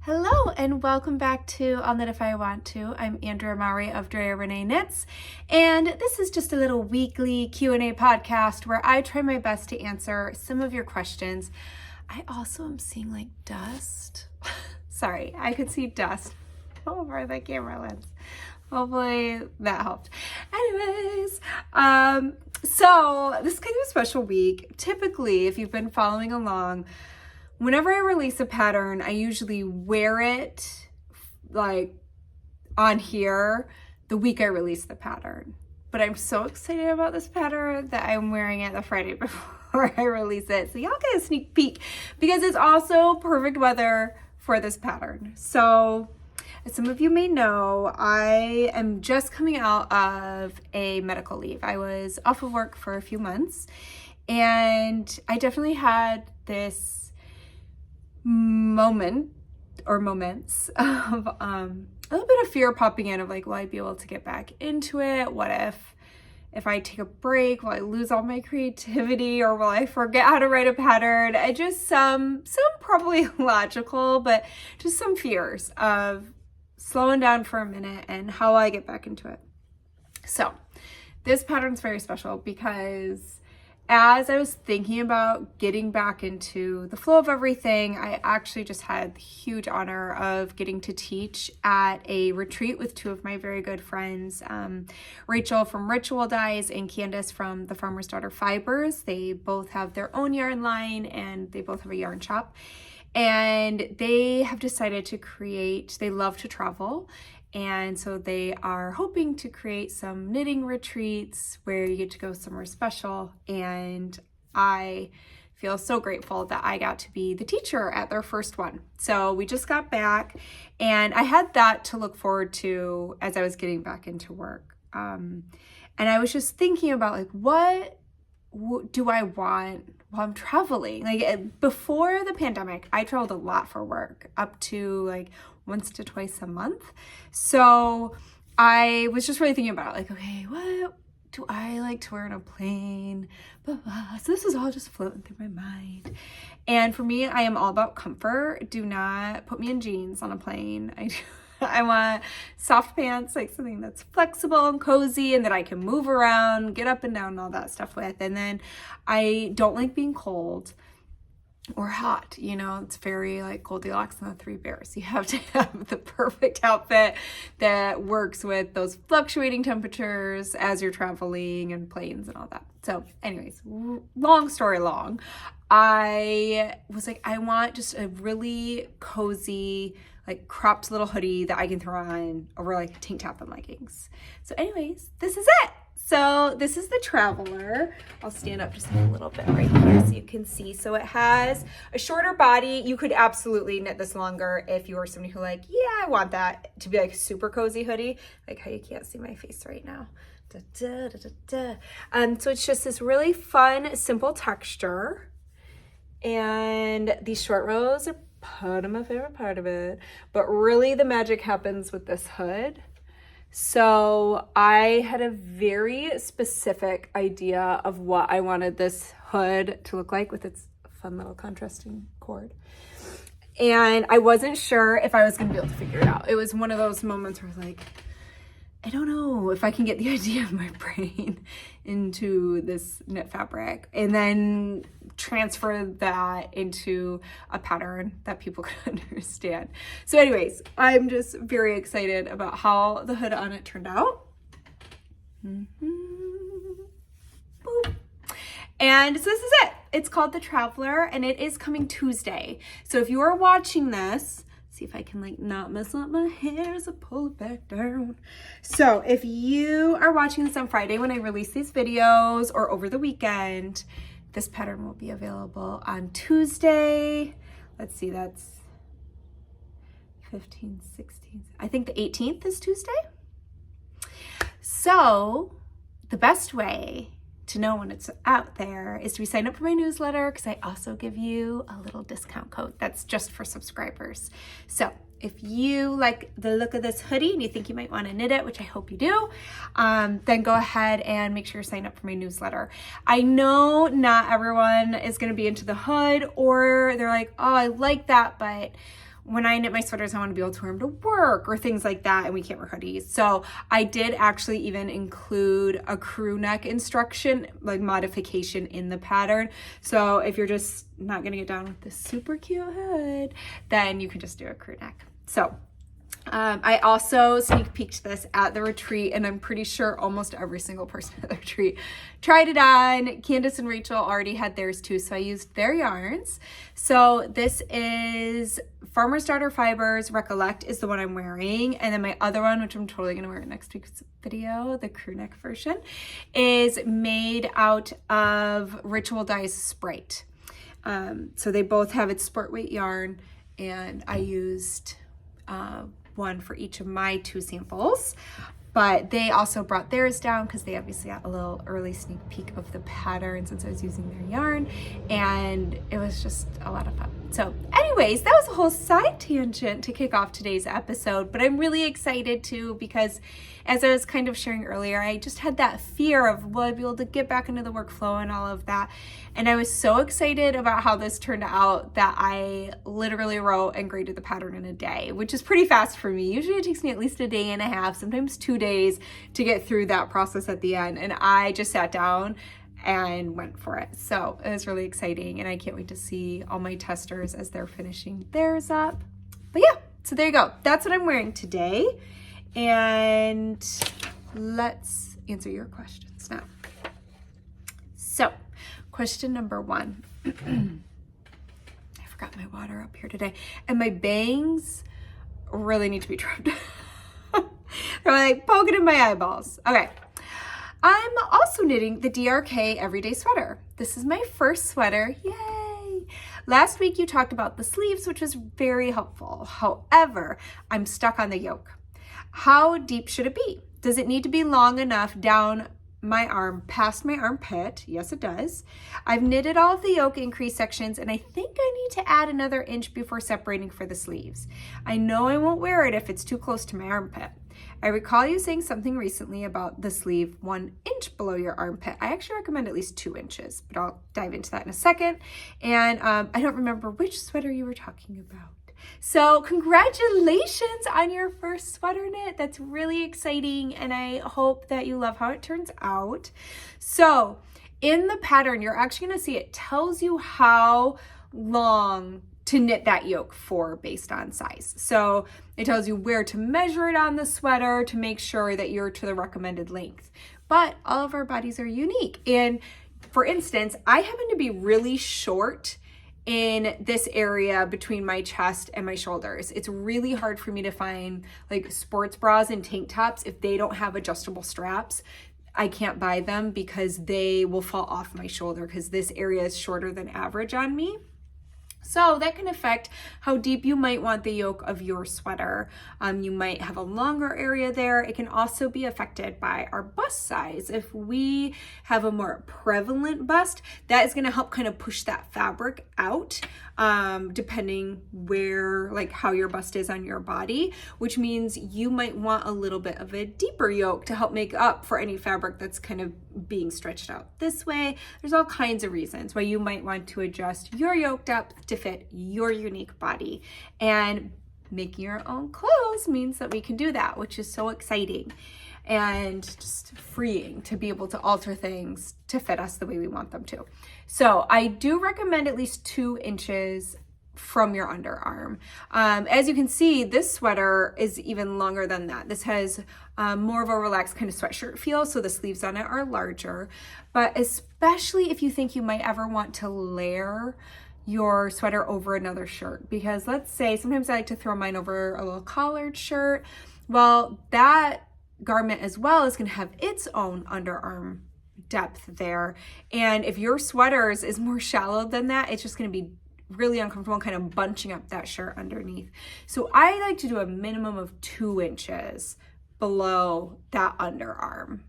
Hello and welcome back to I'll Knit If I Want To. I'm Andrea Mowry of Drea Renee Knits, and this is just a little weekly Q&A podcast where I try my best to answer some of your questions. I also am seeing like dust. Sorry, I could see dust over the camera lens. Hopefully that helped. Anyways, so this is kind of a special week. Typically, if you've been following along, whenever I release a pattern, I usually wear it like on here the week I release the pattern. But I'm so excited about this pattern that I'm wearing it the Friday before I release it. So y'all get a sneak peek because it's also perfect weather for this pattern. So as some of you may know, I am just coming out of a medical leave. I was off of work for a few months and I definitely had this moments of a little bit of fear popping in of like, will I be able to get back into it? What if I take a break, will I lose all my creativity, or will I forget how to write a pattern? I just some probably logical, but just some fears of slowing down for a minute and how I get back into it. So this pattern's very special because as I was thinking about getting back into the flow of everything, I actually just had the huge honor of getting to teach at a retreat with two of my very good friends, Rachel from Ritual Dyes and Candace from the Farmer's Daughter Fibers. They both have their own yarn line and they both have a yarn shop. And they have decided to they love to travel. And so they are hoping to create some knitting retreats where you get to go somewhere special. And I feel so grateful that I got to be the teacher at their first one. So we just got back and I had that to look forward to as I was getting back into work. And I was just thinking about like, what do I want while I'm traveling? Like before the pandemic, I traveled a lot for work, up to like once to twice a month. So I was just really thinking about like, okay, what do I like to wear on a plane? Blah, blah. So this is all just floating through my mind. And for me, I am all about comfort. Do not put me in jeans on a plane. I want soft pants, like something that's flexible and cozy and that I can move around, get up and down and all that stuff with. And then I don't like being cold or hot, it's very like Goldilocks and the Three Bears. You have to have the perfect outfit that works with those fluctuating temperatures as you're traveling and planes and all that. So anyways, long story long, I was like, I want just a really cozy, like cropped little hoodie that I can throw on over like a tank top and leggings. So anyways, this is it. So this is the Traveler. I'll stand up just a little bit right here so you can see. So it has a shorter body. You could absolutely knit this longer if you are somebody who like, yeah, I want that to be like a super cozy hoodie. Like how you can't see my face right now. Da, da, da, da, da. So it's just this really fun, simple texture. And these short rows are part of my favorite part of it. But really the magic happens with this hood. So I had a very specific idea of what I wanted this hood to look like with its fun little contrasting cord. And I wasn't sure if I was going to be able to figure it out. It was one of those moments where I was like, I don't know if I can get the idea of my brain into this knit fabric and then transfer that into a pattern that people could understand. So anyways, I'm just very excited about how the hood on it turned out. Boop. And so this is it. It's called the Traveler and it is coming Tuesday. So if you are watching this, see if I can like not mess up my hair as I pull it back down. So if you are watching this on Friday when I release these videos or over the weekend, this pattern will be available on Tuesday. Let's see, that's 15, 16. I think the 18th is Tuesday. So the best way to know when it's out there is to be signed up for my newsletter because I also give you a little discount code that's just for subscribers. So if you like the look of this hoodie and you think you might want to knit it, which I hope you do, then go ahead and make sure you sign up for my newsletter. I know not everyone is going to be into the hood, or they're like, oh, I like that, but when I knit my sweaters, I want to be able to wear them to work or things like that, and we can't wear hoodies. So I did actually even include a crew neck instruction, like modification in the pattern. So if you're just not gonna get down with this super cute hood, then you can just do a crew neck. So I also sneak peeked this at the retreat, and I'm pretty sure almost every single person at the retreat tried it on. Candace and Rachel already had theirs too, so I used their yarns. So this is Farmer's Daughter Fibers. Recollect is the one I'm wearing, and then my other one, which I'm totally gonna wear in next week's video, the crew neck version, is made out of Ritual Dyes Sprite. So they both have its sport weight yarn, and I used one for each of my 2 samples, but they also brought theirs down because they obviously got a little early sneak peek of the pattern since I was using their yarn, and it was just a lot of fun. So anyways, that was a whole side tangent to kick off today's episode, but I'm really excited too, because as I was kind of sharing earlier, I just had that fear of, will I be able to get back into the workflow and all of that? And I was so excited about how this turned out that I literally wrote and graded the pattern in a day, which is pretty fast for me. Usually it takes me at least a day and a half, sometimes 2 days to get through that process at the end. And I just sat down and went for it. So it was really exciting, and I can't wait to see all my testers as they're finishing theirs up. But yeah, so there you go. That's what I'm wearing today. And let's answer your questions now. So question number 1. I forgot my water up here today, and my bangs really need to be trimmed. They're like poking in my eyeballs. Okay. I'm also knitting the DRK Everyday Sweater. This is my first sweater. Yay! Last week you talked about the sleeves, which was very helpful. However, I'm stuck on the yoke. How deep should it be? Does it need to be long enough down my arm past my armpit? Yes, it does. I've knitted all of the yoke increase sections, and I think I need to add another inch before separating for the sleeves. I know I won't wear it if it's too close to my armpit. I recall you saying something recently about the sleeve 1 inch below your armpit. I actually recommend at least 2 inches, but I'll dive into that in a second. And I don't remember which sweater you were talking about. So congratulations on your first sweater knit. That's really exciting, and I hope that you love how it turns out. So in the pattern, you're actually going to see it tells you how long to knit that yoke for based on size. So it tells you where to measure it on the sweater to make sure that you're to the recommended length. But all of our bodies are unique. And for instance, I happen to be really short in this area between my chest and my shoulders. It's really hard for me to find like sports bras and tank tops if they don't have adjustable straps. I can't buy them because they will fall off my shoulder because this area is shorter than average on me. So that can affect how deep you might want the yoke of your sweater. You might have a longer area there. It can also be affected by our bust size. If we have a more prevalent bust, that is going to help kind of push that fabric out, depending where, like how your bust is on your body, which means you might want a little bit of a deeper yoke to help make up for any fabric that's kind of being stretched out this way. There's all kinds of reasons why you might want to adjust your yoke depth to fit your unique body, and making your own clothes means that we can do that, which is so exciting and just freeing to be able to alter things to fit us the way we want them to. So I do recommend at least 2 inches from your underarm. As you can see, this sweater is even longer than that. This has more of a relaxed kind of sweatshirt feel, so the sleeves on it are larger. But especially if you think you might ever want to layer your sweater over another shirt, because let's say sometimes I like to throw mine over a little collared shirt. Well, that garment as well is going to have its own underarm depth there, and if your sweater's is more shallow than that, it's just going to be really uncomfortable and kind of bunching up that shirt underneath. So I like to do a minimum of 2 inches below that underarm.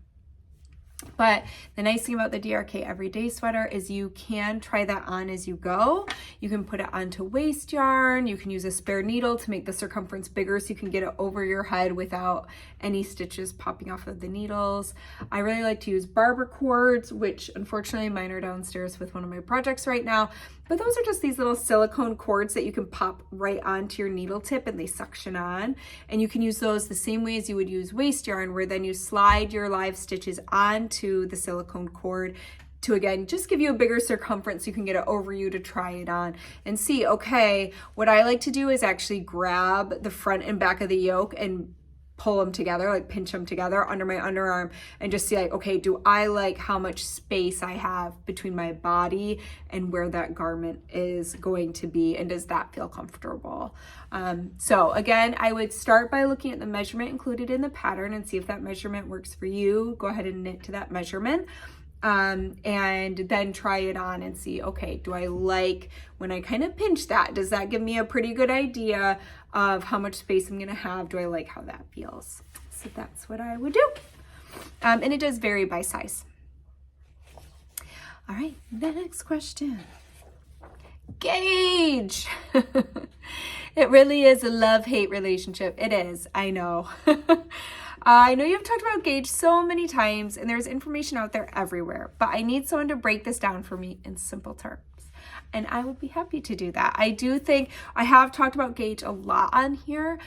But the nice thing about the DRK Everyday Sweater is you can try that on as you go. You can put it onto waist yarn. You can use a spare needle to make the circumference bigger so you can get it over your head without any stitches popping off of the needles. I really like to use barber cords, which unfortunately mine are downstairs with one of my projects right now. But those are just these little silicone cords that you can pop right onto your needle tip and they suction on. And you can use those the same way as you would use waste yarn, where then you slide your live stitches onto the silicone cord to, again, just give you a bigger circumference so you can get it over you to try it on and see, okay, what I like to do is actually grab the front and back of the yoke and pull them together, like pinch them together under my underarm and just see like, okay, do I like how much space I have between my body and where that garment is going to be, and does that feel comfortable? So again, I would start by looking at the measurement included in the pattern and see if that measurement works for you. Go ahead and knit to that measurement. And then try it on and see, okay, do I like when I kind of pinch that? Does that give me a pretty good idea of how much space I'm going to have? Do I like how that feels? So that's what I would do. And it does vary by size. All right, the next question. Gauge. It really is a love-hate relationship. It is, I know. I know you've talked about gauge so many times and there's information out there everywhere, but I need someone to break this down for me in simple terms. And I would be happy to do that. I do think I have talked about gauge a lot on here,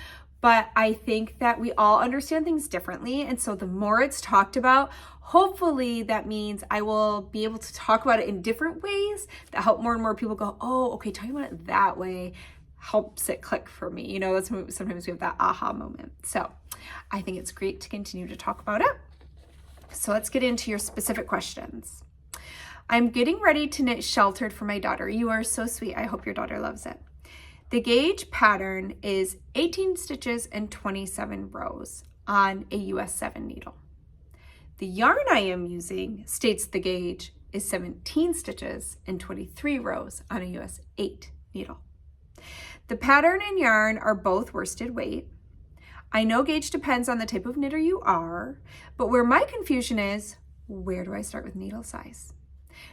but I think that we all understand things differently. And so the more it's talked about, hopefully that means I will be able to talk about it in different ways that help more and more people go, oh, okay, talking about it that way helps it click for me. You know, that's when sometimes we have that aha moment. So I think it's great to continue to talk about it. So let's get into your specific questions. I'm getting ready to knit sheltered for my daughter. You are so sweet. I hope your daughter loves it. The gauge pattern is 18 stitches and 27 rows on a US 7 needle. The yarn I am using states the gauge is 17 stitches and 23 rows on a US 8 needle. The pattern and yarn are both worsted weight. I know gauge depends on the type of knitter you are, but where my confusion is, where do I start with needle size?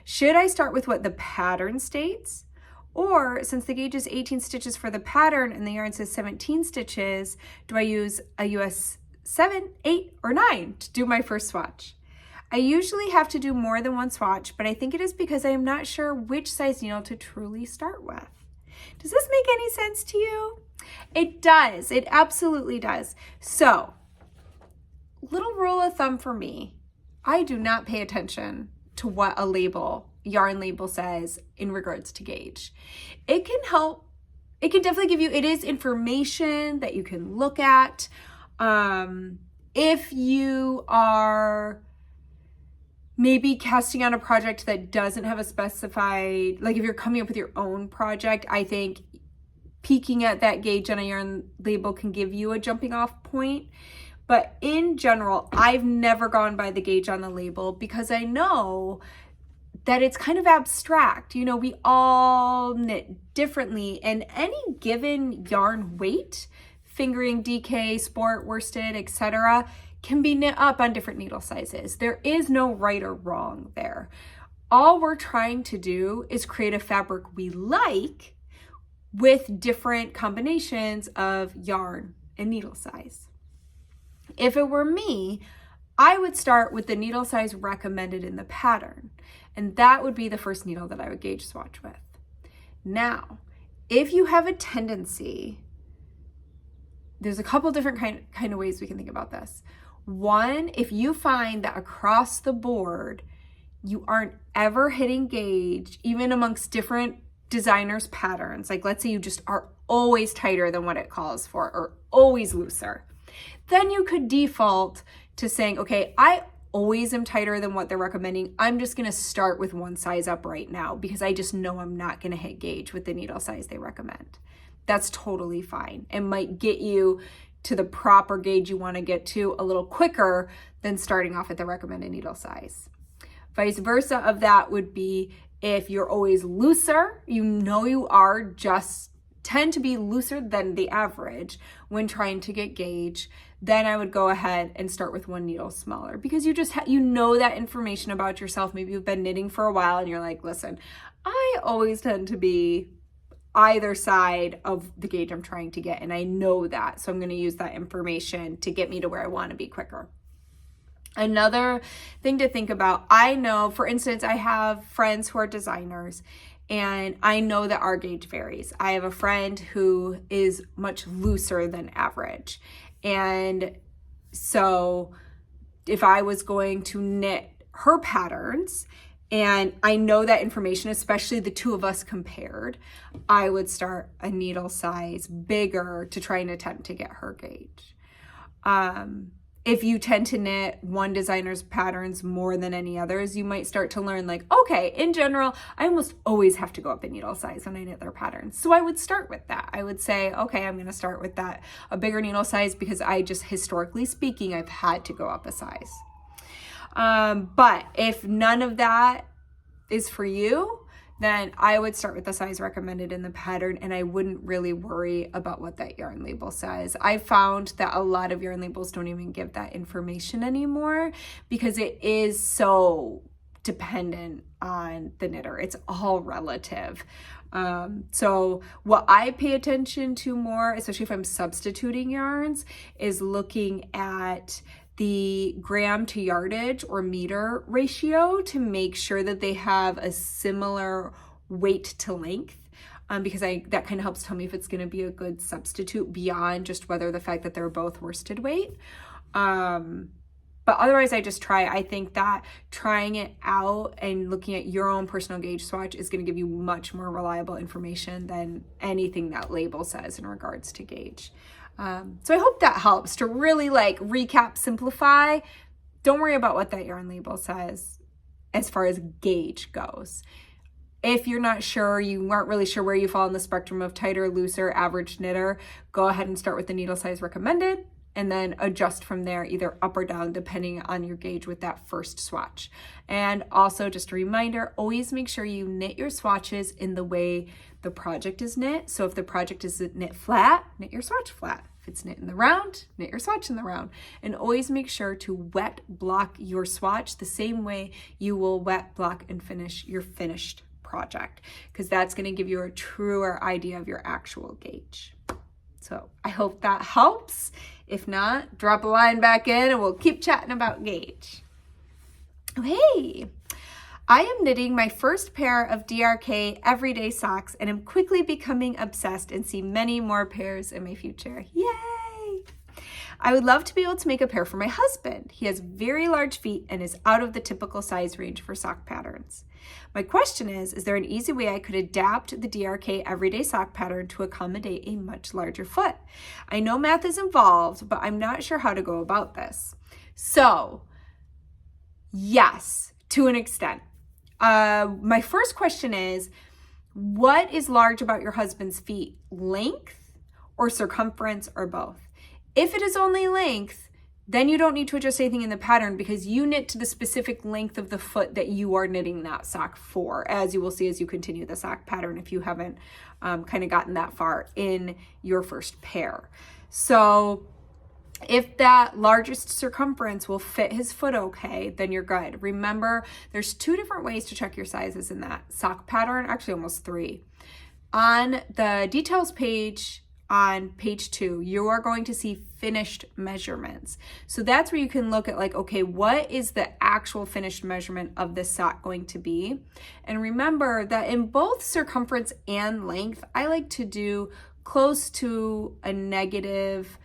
Should I start with what the pattern states? Or since the gauge is 18 stitches for the pattern and the yarn says 17 stitches, do I use a US 7, 8, or 9 to do my first swatch? I usually have to do more than one swatch, but I think it is because I am not sure which size needle to truly start with. Does this make any sense to you? It does. It absolutely does. So, little rule of thumb for me, I do not pay attention to what a label, yarn label says in regards to gauge. It can help. It can definitely give you, it is information that you can look at. If you are maybe casting on a project that doesn't have a specified, like if you're coming up with your own project, I think peeking at that gauge on a yarn label can give you a jumping off point. But in general, I've never gone by the gauge on the label because I know that it's kind of abstract. You know, we all knit differently, and any given yarn weight, fingering, DK, sport, worsted, etc., can be knit up on different needle sizes. There is no right or wrong there. All we're trying to do is create a fabric we like with different combinations of yarn and needle size. If it were me, I would start with the needle size recommended in the pattern, and that would be the first needle that I would gauge swatch with. Now, if you have a tendency, there's a couple different kind of ways we can think about this. One, if you find that across the board, you aren't ever hitting gauge, even amongst different designers' patterns, like let's say you just are always tighter than what it calls for or always looser, then you could default to saying, okay, I always am tighter than what they're recommending. I'm just gonna start with one size up right now because I just know I'm not gonna hit gauge with the needle size they recommend. That's totally fine. It might get you to the proper gauge you wanna get to a little quicker than starting off at the recommended needle size. Vice versa of that would be if you're always looser, you know you are, just tend to be looser than the average when trying to get gauge, then I would go ahead and start with one needle smaller because you just you know that information about yourself. Maybe you've been knitting for a while and you're like, listen, I always tend to be either side of the gauge I'm trying to get, and I know that, so I'm going to use that information to get me to where I want to be quicker. Another thing to think about, I know, for instance, I have friends who are designers, And I know that our gauge varies. I have a friend who is much looser than average. And so if I was going to knit her patterns, and I know that information, especially the two of us compared, I would start a needle size bigger to try and attempt to get her gauge. If you tend to knit one designer's patterns more than any others, you might start to learn like, okay, in general, I almost always have to go up in needle size when I knit their patterns. So I would start with that. I would say, okay, I'm going to start with that, a bigger needle size, because I just, historically speaking, I've had to go up a size. But if none of that is for you, then I would start with the size recommended in the pattern, and I wouldn't really worry about what that yarn label says. I found that a lot of yarn labels don't even give that information anymore because it is so dependent on the knitter. It's all relative. So what I pay attention to more, especially if I'm substituting yarns, is looking at the gram to yardage or meter ratio to make sure that they have a similar weight to length, because that kind of helps tell me if it's going to be a good substitute beyond just whether the fact that they're both worsted weight. But otherwise I just try. I think that trying it out and looking at your own personal gauge swatch is going to give you much more reliable information than anything that label says in regards to gauge. So I hope that helps to really like recap, simplify. Don't worry about what that yarn label says as far as gauge goes. If you're not sure, you aren't really sure where you fall in the spectrum of tighter, looser, average knitter, go ahead and start with the needle size recommended and then adjust from there, either up or down, depending on your gauge with that first swatch. And also just a reminder, always make sure you knit your swatches in the way the project is knit. So if the project is knit flat, knit your swatch flat. If it's knit in the round, knit your swatch in the round. And always make sure to wet block your swatch the same way you will wet block and finish your finished project, because that's going to give you a truer idea of your actual gauge. So I hope that helps. If not, drop a line back in and we'll keep chatting about gauge. Hey, I am knitting my first pair of DRK Everyday socks and am quickly becoming obsessed and see many more pairs in my future. Yay! I would love to be able to make a pair for my husband. He has very large feet and is out of the typical size range for sock patterns. My question is there an easy way I could adapt the DRK Everyday sock pattern to accommodate a much larger foot? I know math is involved, but I'm not sure how to go about this. So, yes, to an extent. My first question is, what is large about your husband's feet? Length or circumference or both? If it is only length, then you don't need to adjust anything in the pattern because you knit to the specific length of the foot that you are knitting that sock for, as you will see as you continue the sock pattern if you haven't kind of gotten that far in your first pair. So if that largest circumference will fit his foot okay, then you're good. Remember, there's 2 different ways to check your sizes in that sock pattern, actually almost 3. On the details page, on page 2, you are going to see finished measurements. So that's where you can look at like, okay, what is the actual finished measurement of this sock going to be? And remember that in both circumference and length, I like to do close to a negative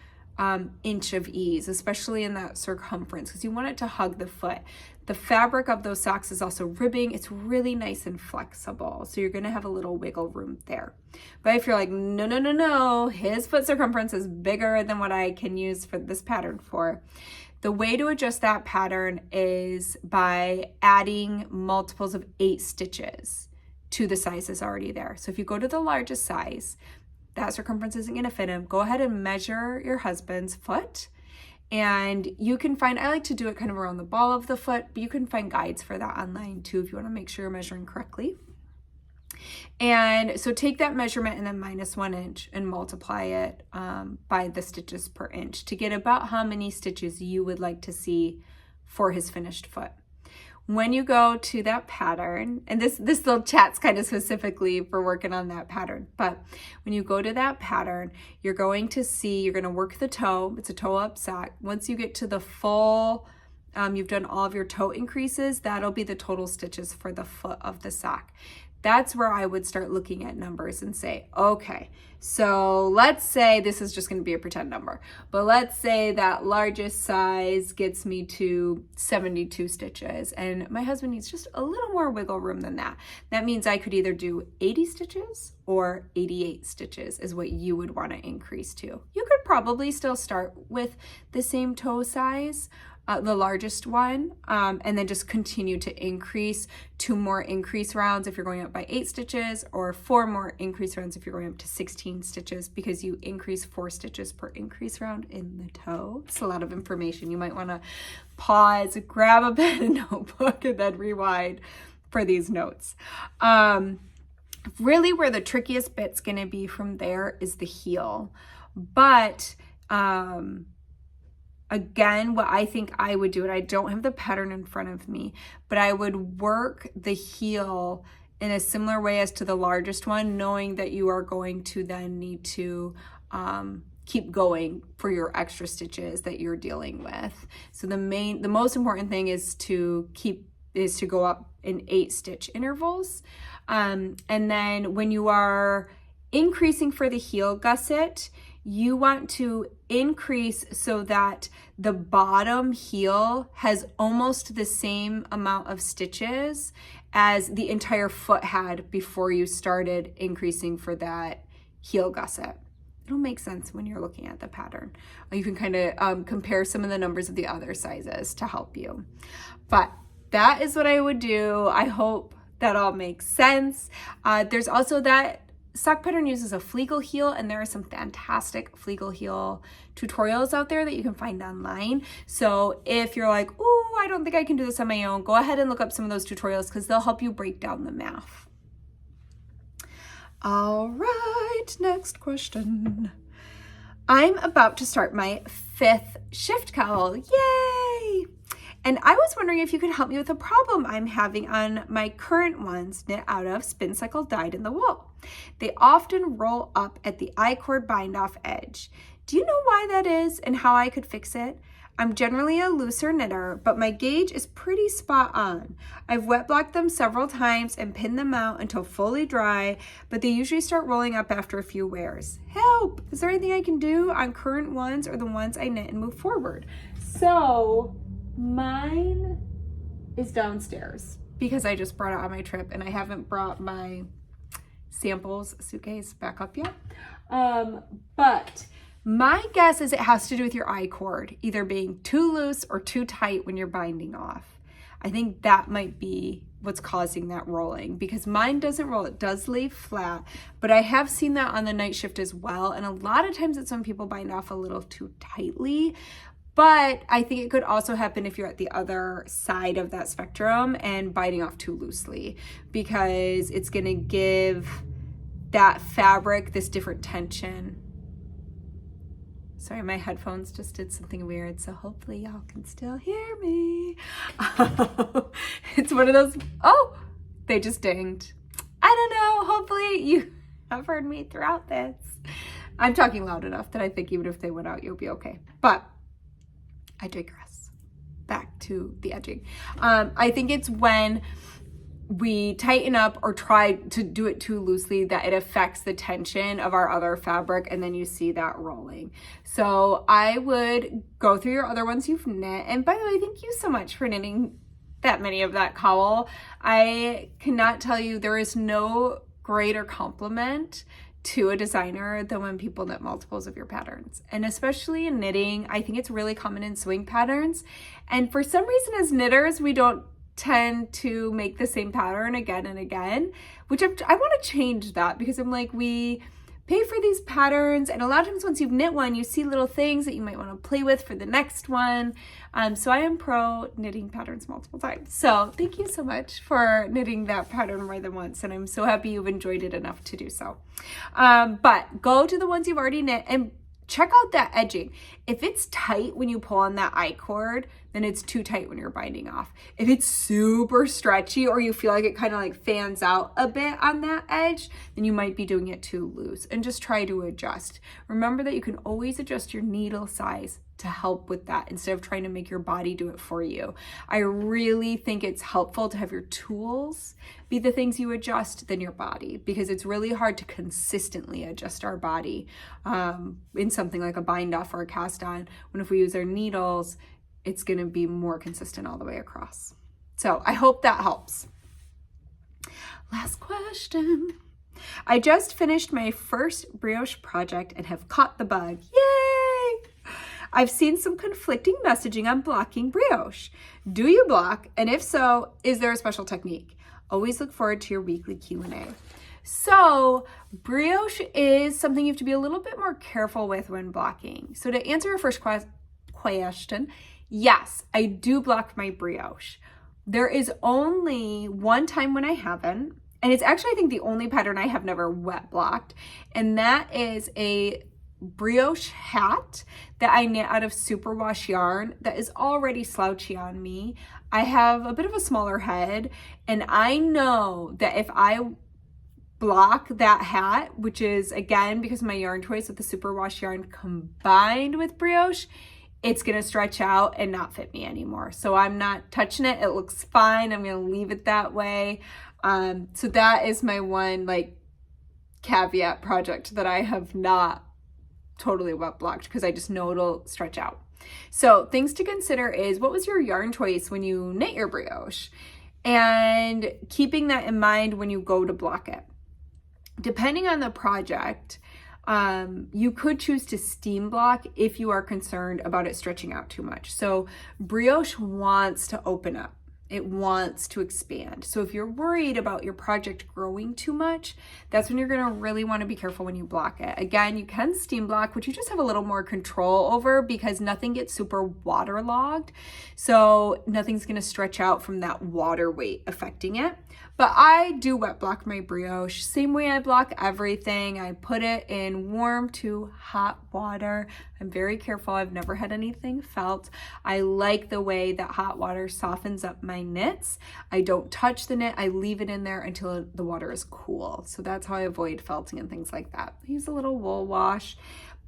inch of ease, especially in that circumference, because you want it to hug the foot. The fabric of those socks is also ribbing. It's really nice and flexible. So you're going to have a little wiggle room there. But if you're like, no, his foot circumference is bigger than what I can use for this pattern for, the way to adjust that pattern is by adding multiples of 8 stitches to the sizes already there. So if you go to the largest size, that circumference isn't going to fit him. Go ahead and measure your husband's foot. And you can find, I like to do it kind of around the ball of the foot, but you can find guides for that online too if you want to make sure you're measuring correctly. And so take that measurement and then -1 inch and multiply it by the stitches per inch to get about how many stitches you would like to see for his finished foot. When you go to that pattern, and this little chat's kind of specifically for working on that pattern, but when you go to that pattern, you're going to see, you're going to work the toe. It's a toe up sock. Once you get to the full, you've done all of your toe increases, that'll be the total stitches for the foot of the sock. that's where I would start looking at numbers and say, okay, so let's say this is just going to be a pretend number, but let's say that largest size gets me to 72 stitches and my husband needs just a little more wiggle room than that. That means I could either do 80 stitches or 88 stitches is what you would want to increase to. You could probably still start with the same toe size, the largest one, and then just continue to increase 2 more increase rounds if you're going up by 8 stitches, or 4 more increase rounds if you're going up to 16 stitches, because you increase 4 stitches per increase round in the toe. It's a lot of information. You might want to pause, grab a pen and notebook, and then rewind for these notes. Really where the trickiest bit's going to be from there is the heel. But again, what I think I would do, and I don't have the pattern in front of me, but I would work the heel in a similar way as to the largest one, knowing that you are going to then need to keep going for your extra stitches that you're dealing with. So the most important thing is to go up in 8 stitch intervals. And then when you are increasing for the heel gusset, you want to increase so that the bottom heel has almost the same amount of stitches as the entire foot had before you started increasing for that heel gusset. It'll make sense when you're looking at the pattern. You can kind of compare some of the numbers of the other sizes to help you. But that is what I would do. I hope that all makes sense. There's also that sock pattern uses a Flegel heel, and there are some fantastic Flegel heel tutorials out there that you can find online. So if you're like, oh, I don't think I can do this on my own, go ahead and look up some of those tutorials because they'll help you break down the math. All right, next question. I'm about to start my 5th shift cowl. Yay! And I was wondering if you could help me with a problem I'm having on my current ones knit out of spin cycle dyed in the wool. They often roll up at the I-cord bind off edge. Do you know why that is and how I could fix it? I'm generally a looser knitter, but my gauge is pretty spot on. I've wet blocked them several times and pinned them out until fully dry, but they usually start rolling up after a few wears. Help! Is there anything I can do on current ones or the ones I knit and move forward? So mine is downstairs because I just brought it on my trip and I haven't brought my samples suitcase back up yet. But my guess is it has to do with your I-cord, either being too loose or too tight when you're binding off. I think that might be what's causing that rolling, because mine doesn't roll. It does lay flat, but I have seen that on the night shift as well. And a lot of times it's when people bind off a little too tightly. But I think it could also happen if you're at the other side of that spectrum and biting off too loosely, because it's going to give that fabric this different tension. Sorry, my headphones just did something weird, so hopefully y'all can still hear me. It's one of those, oh, they just dinged. I don't know, hopefully you have heard me throughout this. I'm talking loud enough that I think even if they went out, you'll be okay. But I digress. Back to the edging. I think it's when we tighten up or try to do it too loosely that it affects the tension of our other fabric, and then you see that rolling. So I would go through your other ones you've knit. And by the way, thank you so much for knitting that many of that cowl. I cannot tell you, there is no greater compliment to a designer than when people knit multiples of your patterns. And especially in knitting, I think it's really common in sewing patterns. And for some reason as knitters, we don't tend to make the same pattern again and again, which I want to change that, because I'm like, we pay for these patterns, and a lot of times once you've knit one, you see little things that you might want to play with for the next one. So I am pro knitting patterns multiple times. So thank you so much for knitting that pattern more than once, and I'm so happy you've enjoyed it enough to do so. But go to the ones you've already knit and check out that edging. If it's tight when you pull on that I-cord, then it's too tight when you're binding off. If it's super stretchy or you feel like it kind of like fans out a bit on that edge, then you might be doing it too loose, and just try to adjust. Remember that you can always adjust your needle size to help with that instead of trying to make your body do it for you. I really think it's helpful to have your tools be the things you adjust than your body, because it's really hard to consistently adjust our body in something like a bind off or a cast on, when if we use our needles, it's going to be more consistent all the way across. So I hope that helps. Last question. I just finished my first brioche project and have caught the bug. Yay! I've seen some conflicting messaging on blocking brioche. Do you block? And if so, is there a special technique? Always look forward to your weekly Q&A. So brioche is something you have to be a little bit more careful with when blocking. So to answer your first question, yes, I do block my brioche. There is only one time when I haven't, and it's actually, I think, the only pattern I have never wet blocked, and that is a brioche hat that I knit out of superwash yarn that is already slouchy on me. I have a bit of a smaller head, and I know that if I block that hat, which is again because of my yarn choice with the superwash yarn combined with brioche, it's gonna stretch out and not fit me anymore. So I'm not touching it. It looks fine. I'm gonna leave it that way. So that is my one like caveat project that I have not totally wet blocked, because I just know it'll stretch out. So things to consider is, what was your yarn choice when you knit your brioche? And keeping that in mind when you go to block it. Depending on the project, you could choose to steam block if you are concerned about it stretching out too much. So brioche wants to open up. It wants to expand. So if you're worried about your project growing too much, that's when you're going to really want to be careful when you block it. Again, you can steam block, which you just have a little more control over because nothing gets super waterlogged. So nothing's going to stretch out from that water weight affecting it. But I do wet block my brioche, same way I block everything. I put it in warm to hot water. I'm very careful. I've never had anything felt. I like the way that hot water softens up my knits. I don't touch the knit. I leave it in there until the water is cool. So that's how I avoid felting and things like that. I use a little wool wash,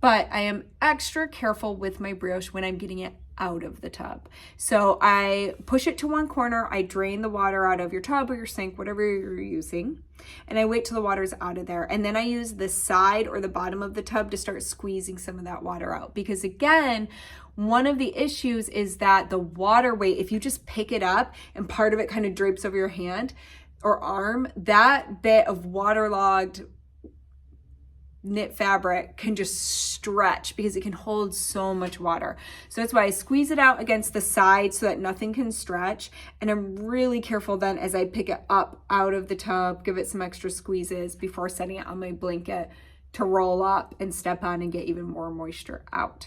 but I am extra careful with my brioche when I'm getting it out of the tub. So I push it to one corner, I drain the water out of your tub or your sink, whatever you're using, and I wait till the water's out of there. And then I use the side or the bottom of the tub to start squeezing some of that water out. Because again, one of the issues is that the water weight, if you just pick it up and part of it kind of drapes over your hand or arm, that bit of waterlogged knit fabric can just stretch because it can hold so much water. So that's why I squeeze it out against the side so that nothing can stretch. And I'm really careful then as I pick it up out of the tub, give it some extra squeezes before setting it on my blanket to roll up and step on and get even more moisture out.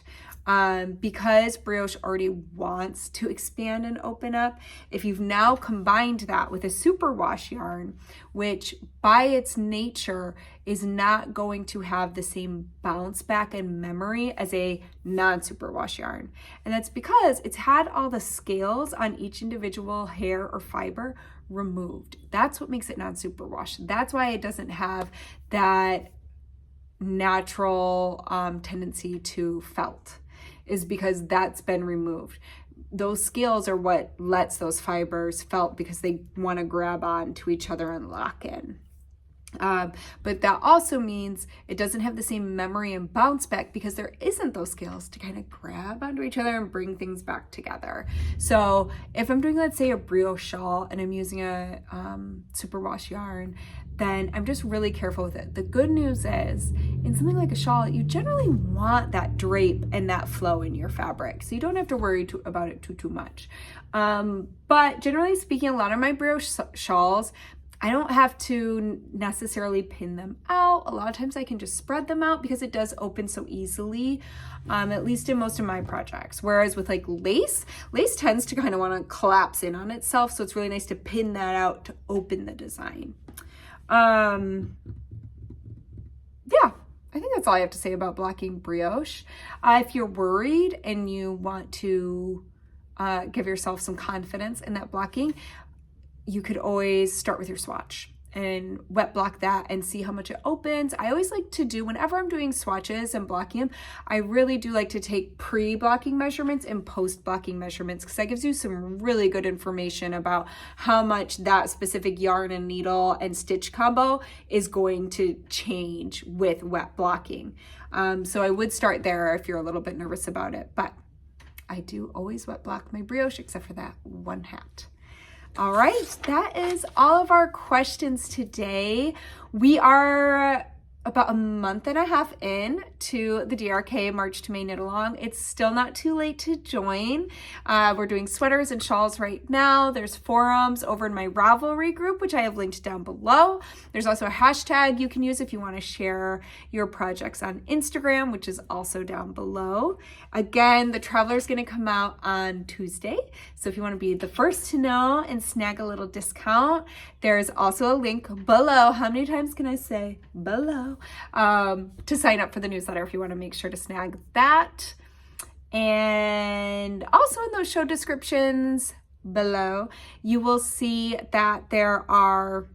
Because brioche already wants to expand and open up, if you've now combined that with a superwash yarn, which by its nature is not going to have the same bounce back and memory as a non-superwash yarn. And that's because it's had all the scales on each individual hair or fiber removed. That's what makes it non-superwash. That's why it doesn't have that natural tendency to felt, is because that's been removed. Those scales are what lets those fibers felt because they want to grab on to each other and lock in. But that also means it doesn't have the same memory and bounce back because there isn't those scales to kind of grab onto each other and bring things back together. So if I'm doing, let's say, a brioche shawl and I'm using a superwash yarn, then I'm just really careful with it. The good news is, in something like a shawl, you generally want that drape and that flow in your fabric, so you don't have to worry about it too much. But generally speaking, a lot of my brioche shawls, I don't have to necessarily pin them out. A lot of times I can just spread them out because it does open so easily, at least in most of my projects. Whereas with like lace tends to kind of want to collapse in on itself, so it's really nice to pin that out to open the design. Yeah, I think that's all I have to say about blocking brioche. If you're worried and you want to give yourself some confidence in that blocking, you could always start with your swatch and wet block that and see how much it opens. I always like to do, whenever I'm doing swatches and blocking them, I really do like to take pre-blocking measurements and post-blocking measurements, because that gives you some really good information about how much that specific yarn and needle and stitch combo is going to change with wet blocking. So I would start there if you're a little bit nervous about it, but I do always wet block my brioche except for that one hat. All right, that is all of our questions today. We are about a month and a half in to the DRK March to May Knit Along. It's still not too late to join. We're doing sweaters and shawls right now. There's forums over in my Ravelry group, which I have linked down below. There's also a hashtag you can use if you want to share your projects on Instagram, which is also down below. Again, the Traveler is going to come out on Tuesday. So if you want to be the first to know and snag a little discount, there's also a link below. How many times can I say below? To sign up for the newsletter if you want to make sure to snag that. And also in those show descriptions below, you will see that there are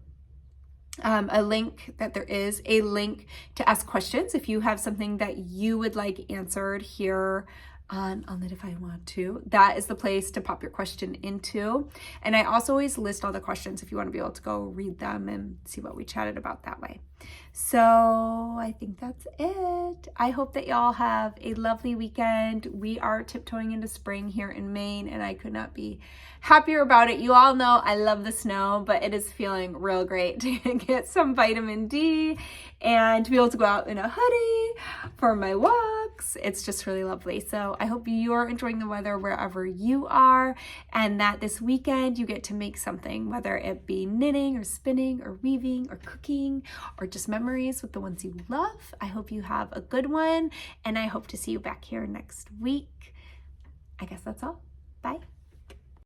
there is a link to ask questions if you have something that you would like answered here on Knit If I Want To. That is the place to pop your question into. And I also always list all the questions if you want to be able to go read them and see what we chatted about that way. So I think that's it. I hope that y'all have a lovely weekend. We are tiptoeing into spring here in Maine, and I could not be happier about it. You all know I love the snow, but it is feeling real great to get some vitamin D and to be able to go out in a hoodie for my walks. It's just really lovely. So I hope you're enjoying the weather wherever you are, and that this weekend you get to make something, whether it be knitting or spinning or weaving or cooking or just memories with the ones you love. I hope you have a good one, and I hope to see you back here next week. I guess that's all. Bye.